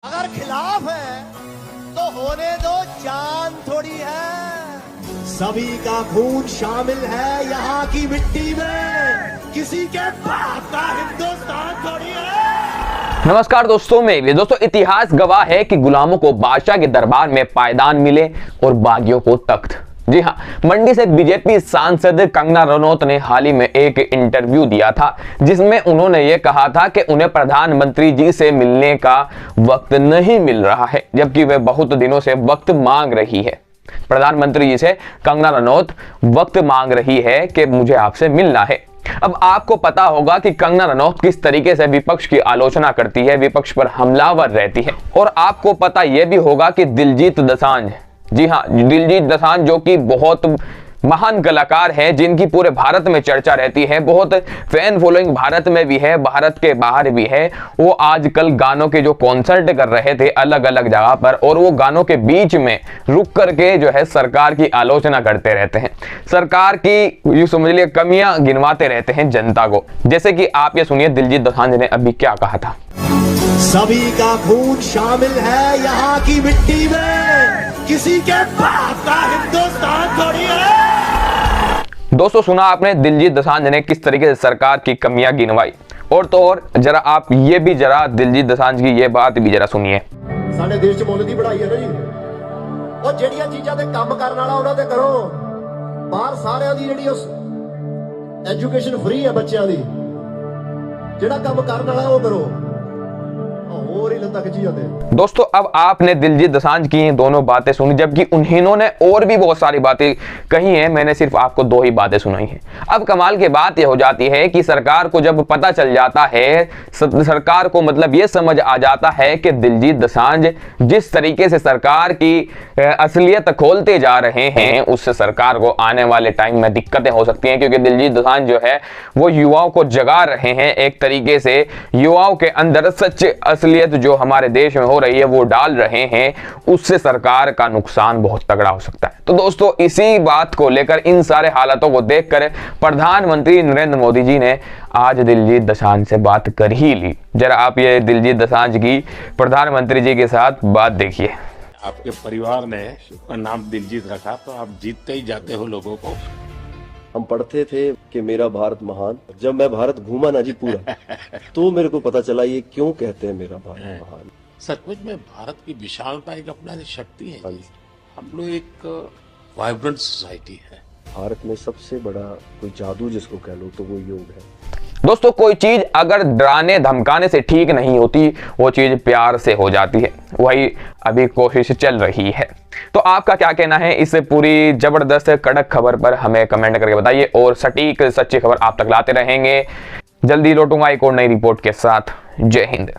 अगर खिलाफ है तो होने दो, जान थोड़ी है। सभी का खून शामिल है यहाँ की मिट्टी में, किसी के बाप का हिंदुस्तान थोड़ी है। नमस्कार दोस्तों इतिहास गवाह है कि गुलामों को बादशाह के दरबार में पायदान मिले और बागियों को तख्त। जी हां, मंडी से बीजेपी सांसद कंगना रनौत ने हाल ही में एक इंटरव्यू दिया था जिसमें उन्होंने ये कहा था कि उन्हें प्रधानमंत्री जी से मिलने का वक्त नहीं मिल रहा है, जबकि वे बहुत दिनों से वक्त मांग रही है। प्रधानमंत्री जी से कंगना रनौत वक्त मांग रही है कि मुझे आपसे मिलना है। अब आपको पता होगा कि कंगना रनौत किस तरीके से विपक्ष की आलोचना करती है, विपक्ष पर हमलावर रहती है। और आपको पता यह भी होगा कि दिलजीत दोसांझ, जी हां, दिलजीत दोसांझ जो कि बहुत महान कलाकार हैं, जिनकी पूरे भारत में चर्चा रहती है, बहुत फैन फॉलोइंग भारत में भी है, भारत के बाहर भी है। वो आजकल गानों के जो कॉन्सर्ट कर रहे थे अलग अलग जगह पर, और वो गानों के बीच में रुक करके जो है सरकार की आलोचना करते रहते हैं, सरकार की यूं समझ लिए कमियां गिनवाते रहते हैं जनता को। जैसे कि आप ये सुनिए दिलजीत दोसांझ ने अभी क्या कहा था। सभी का खून शामिल है यहाँ की मिट्टी में, किसी के बाप का हिंदुस्तान थोड़ी है। दोस्तों, सुना आपने दिलजीत दोसांझ ने किस तरीके से सरकार की कमियां गिनवाई। और तो और जरा आप ये भी जरा दिलजीत दोसांझ की ये बात भी जरा सुनिए। साडे देश च मुल्ल दी पढ़ाई है ना जी, और ਜਿਹੜੀਆਂ ਚੀਜ਼ਾਂ ਤੇ ਕੰਮ ਕਰਨ ਵਾਲਾ ਉਹਨਾਂ ਤੇ ਕਰੋ। ਬਾਹਰ ਸਾਰਿਆਂ ਦੀ ਜਿਹੜੀ ਐਜੂਕੇਸ਼ਨ ਫ੍ਰੀ ਹੈ ਬੱਚਿਆਂ ਦੀ, ਜਿਹੜਾ ਕੰਮ ਕਰਨ ਵਾਲਾ ਉਹ ਕਰੋ। दोस्तों, अब आपने दिलजीत दोसांझ की दोनों बातें सुनी, जबकि उन्होंने और भी बहुत सारी बातें कही हैं, मैंने सिर्फ आपको दो ही बातें सुनाई हैं। अब कमाल की बात यह हो जाती है कि सरकार को जब पता चल जाता है, सरकार को मतलब ये समझ आ जाता है कि दिलजीत दोसांझ जिस तरीके से सरकार की असलियत खोलते जा रहे हैं, उससे सरकार को आने वाले टाइम में दिक्कतें हो सकती हैं, क्योंकि दिलजीत दोसांझ जो है वो युवाओं को जगा रहे हैं, एक तरीके से युवाओं के अंदर सच असलियत जो हमारे देश में हो रही है वो डाल रहे हैं, उससे सरकार का नुकसान बहुत तगड़ा हो सकता है। तो दोस्तों, इसी बात को लेकर, इन सारे हालातों को देखकर प्रधानमंत्री नरेंद्र मोदी जी ने आज दिलजीत दोसांझ से बात कर ही ली। जरा आप ये दिलजीत दोसांझ की प्रधानमंत्री जी के साथ बात देखिए। आपके परिवार ने नाम दिलजीत रखा तो आप जीतते ही जाते हो लोगों को। हम पढ़ते थे कि मेरा भारत महान, जब मैं भारत घूमा ना जी पूरा तो मेरे को पता चला ये क्यों कहते हैं मेरा भारत महान। सचमुच में भारत की विशालता एक अपना शक्ति है। हम लोग एक वाइब्रेंट सोसाइटी है। भारत में सबसे बड़ा कोई जादू जिसको कह लो तो वो योग है। दोस्तों, कोई चीज अगर डराने धमकाने से ठीक नहीं होती, वो चीज प्यार से हो जाती है। वही अभी कोशिश चल रही है। तो आपका क्या कहना है इस पूरी जबरदस्त कड़क खबर पर, हमें कमेंट करके बताइए, और सटीक सच्ची खबर आप तक लाते रहेंगे। जल्दी लौटूंगा एक और नई रिपोर्ट के साथ। जय हिंद।